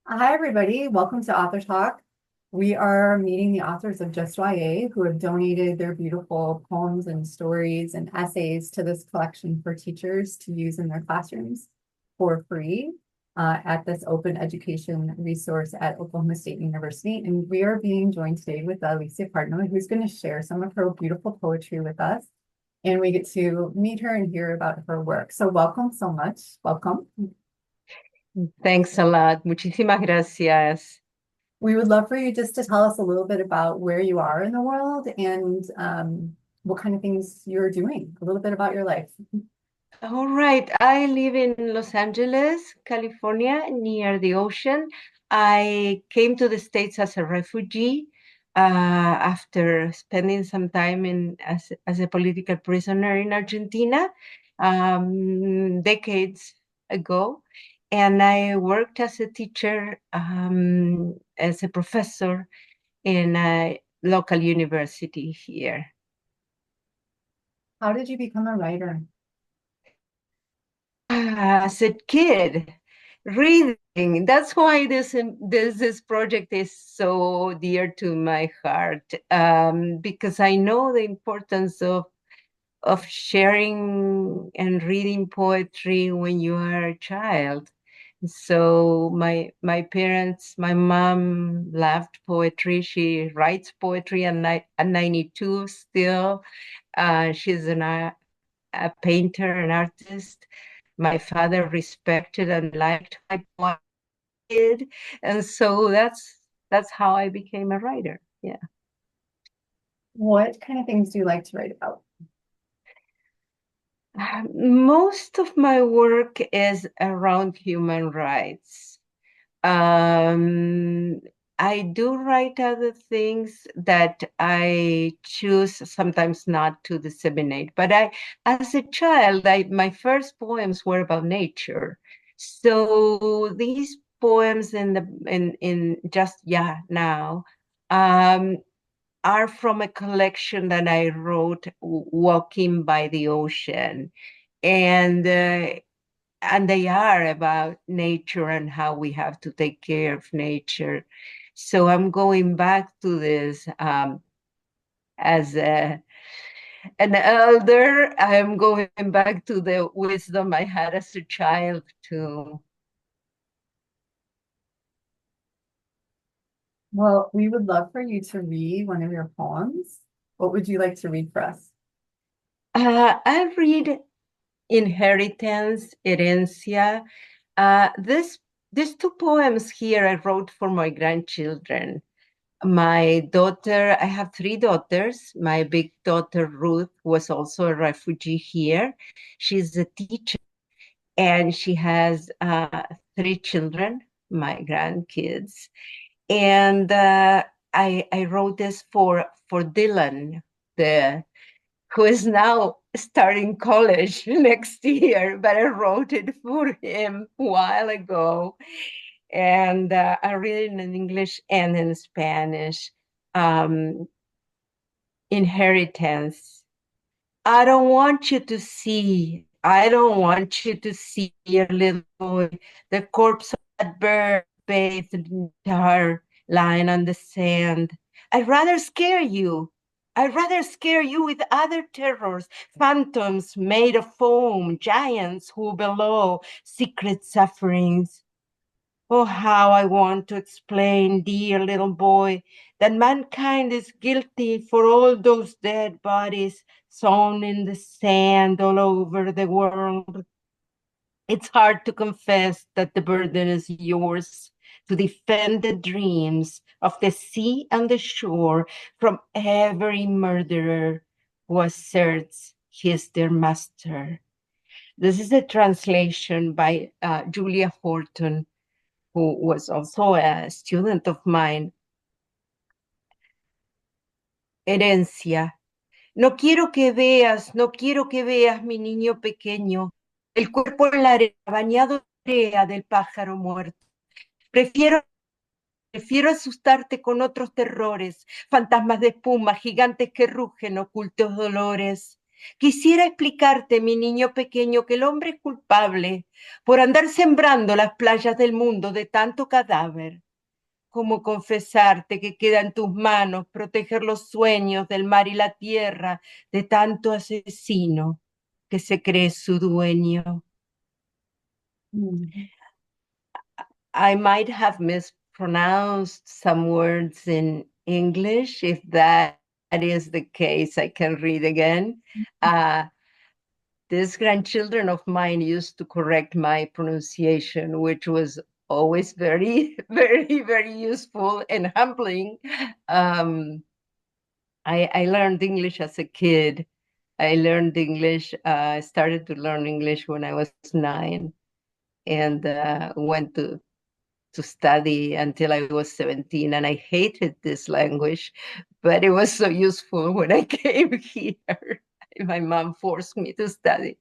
Hi, everybody. Welcome to Author Talk. We are meeting the authors of Just YA who have donated their beautiful poems and stories and essays to this collection for teachers to use in their classrooms for free at this open education resource at Oklahoma State University. And we are being joined today with Alicia Partnoy, who's going to share some of her beautiful poetry with us. And we get to meet her and hear about her work. So welcome so much. Welcome. Thanks a lot. Muchísimas gracias. We would love for you just to tell us a little bit about where you are in the world and what kind of things you're doing, a little bit about your life. All right. I live in Los Angeles, California, near the ocean. I came to the States as a refugee after spending some time as a political prisoner in Argentina decades ago. And I worked as a teacher, as a professor in a local university here. How did you become a writer? As a kid, reading. That's why this project is so dear to my heart, because I know the importance of sharing and reading poetry when you are a child. So my parents, my mom loved poetry. She writes poetry at 92 still. She's a painter, an artist. My father respected and liked my poetry, and so that's how I became a writer. Yeah. What kind of things do you like to write about? Most of my work is around human rights. Um, I do write other things that I choose sometimes not to disseminate. But as a child, my first poems were about nature. So these poems in Just Yeah Now um, are from a collection that I wrote walking by the ocean. And and they are about nature and how we have to take care of nature. So I'm going back to this as an elder. I'm going back to the wisdom I had as a child too. Well, we would love for you to read one of your poems. What would you like to read for us? I read Inheritance, Herencia. This these two poems here I wrote for my grandchildren. My daughter, I have three daughters. My big daughter, Ruth, was also a refugee here. She's a teacher and she has three children, my grandkids. And I wrote this for Dylan, the who is now starting college next year, but I wrote it for him a while ago. And I read it in English and in Spanish. Um, Inheritance. I don't want you to see. I don't want you to see your little boy, the corpse of that bird bathed in tar, lying on the sand. I'd rather scare you. I'd rather scare you with other terrors, phantoms made of foam, giants who below, secret sufferings. Oh, how I want to explain, dear little boy, that mankind is guilty for all those dead bodies sown in the sand all over the world. It's hard to confess that the burden is yours to defend the dreams of the sea and the shore from every murderer who asserts he is their master. This is a translation by Julia Horton, who was also a student of mine. Herencia. No quiero que veas, no quiero que veas, mi niño pequeño, el cuerpo en la arena, bañado en arena del pájaro muerto. Prefiero, prefiero asustarte con otros terrores, fantasmas de espuma, gigantes que rugen, ocultos dolores. Quisiera explicarte, mi niño pequeño, que el hombre es culpable por andar sembrando las playas del mundo de tanto cadáver. Como confesarte que queda en tus manos proteger los sueños del mar y la tierra de tanto asesino que se cree su dueño. Mm. I might have mispronounced some words in English. If that is the case, I can read again. These grandchildren of mine used to correct my pronunciation, which was always very, very, very useful and humbling. I learned English as a kid. I learned English. I started to learn English when I was 9, and went to study until I was 17. And I hated this language, but it was so useful when I came here. My mom forced me to study.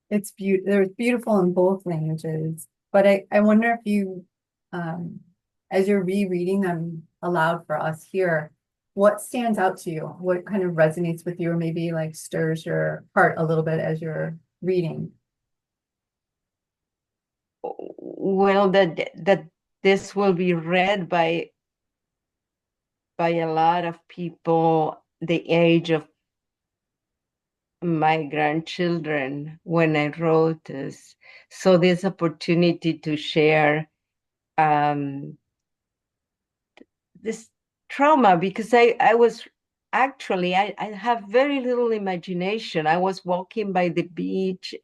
They're beautiful in both languages, but I wonder if you, as you're rereading them aloud for us here, what stands out to you? What kind of resonates with you, or maybe like stirs your heart a little bit as you're reading? Well, that this will be read by a lot of people the age of my grandchildren when I wrote this. So this opportunity to share this trauma, because I was actually, I have very little imagination. I was walking by the beach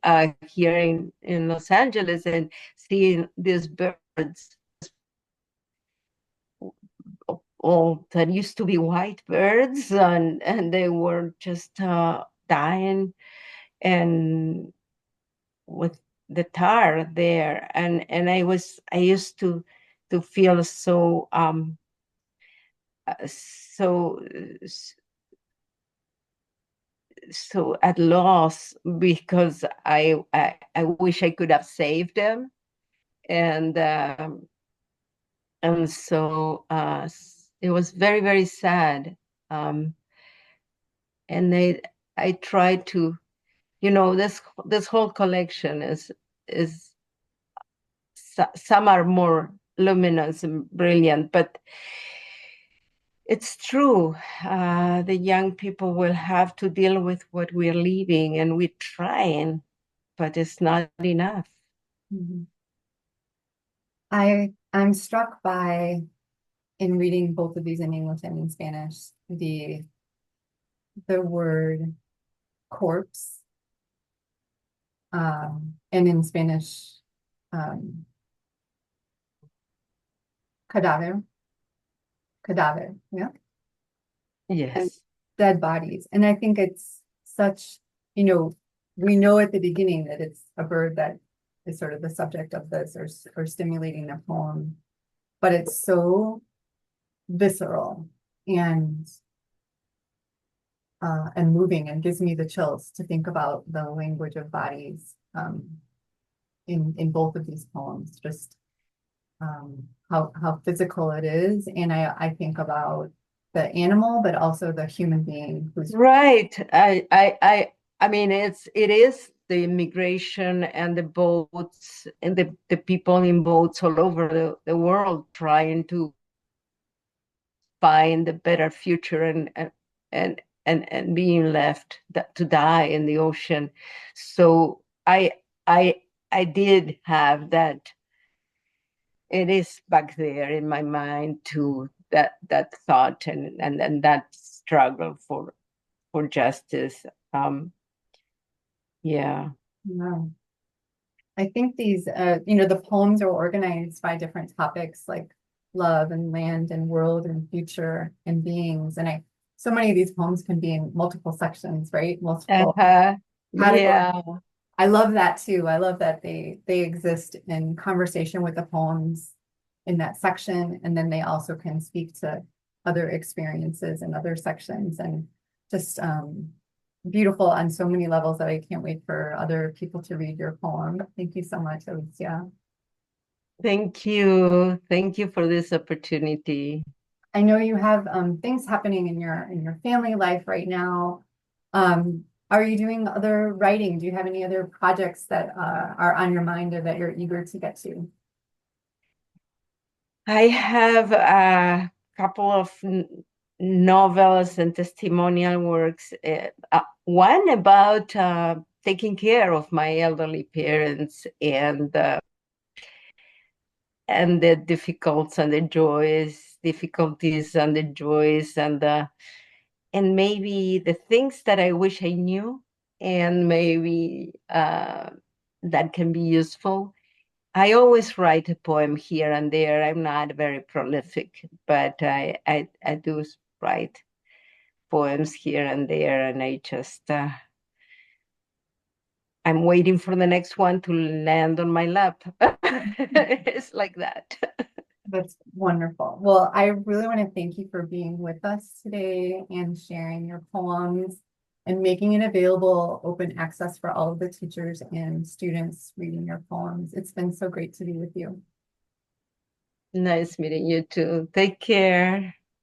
here in Los Angeles and seeing these birds, oh, that used to be white birds, and they were just dying, and with the tar there, and I used to feel so so so at loss, because I wish I could have saved them, and so it was very, very sad. um, and I tried to, this whole collection is some are more luminous and brilliant, but it's true. The young people will have to deal with what we're leaving, and we're trying, but it's not enough. Mhm. I'm struck by, in reading both of these in English and in Spanish, the word corpse, and in Spanish, um, cadáver, cadáver, yeah, and Yes. dead bodies. And I think it's such, we know at the beginning that it's a bird that is sort of the subject of this, or stimulating the poem, but it's so visceral and moving, and gives me the chills to think about the language of bodies in both of these poems. Just how physical it is, and I think about the animal, but also the human being who's Right. I mean, it is the immigration and the boats and the people in boats all over the world trying to find a better future, and being left to die in the ocean. So I did have that. It is back there in my mind too, that thought, and that struggle for justice. Yeah. yeah. I think these the poems are organized by different topics like love and land and world and future and beings, and I so many of these poems can be in multiple sections, right? Multiple Uh-huh. categories. Yeah. I love that too. I love that they exist in conversation with the poems in that section, and then they also can speak to other experiences in other sections, and just beautiful on so many levels that I can't wait for other people to read your poem. Thank you so much, Alicia. Thank you. Thank you for this opportunity. I know you have things happening in your family life right now. Are you doing other writing? Do you have any other projects that are on your mind or that you're eager to get to? I have a couple of novels and testimonial works. One about taking care of my elderly parents and the difficulties and the joys, difficulties and the joys and maybe the things that I wish I knew, and maybe that can be useful. I always write a poem here and there. I'm not very prolific, but I do write poems here and there, and I just I'm waiting for the next one to land on my lap. It's like that. That's wonderful. Well, I really want to thank you for being with us today and sharing your poems and making it available, open access for all of the teachers and students reading your poems. It's been so great to be with you. Nice meeting you too. Take care.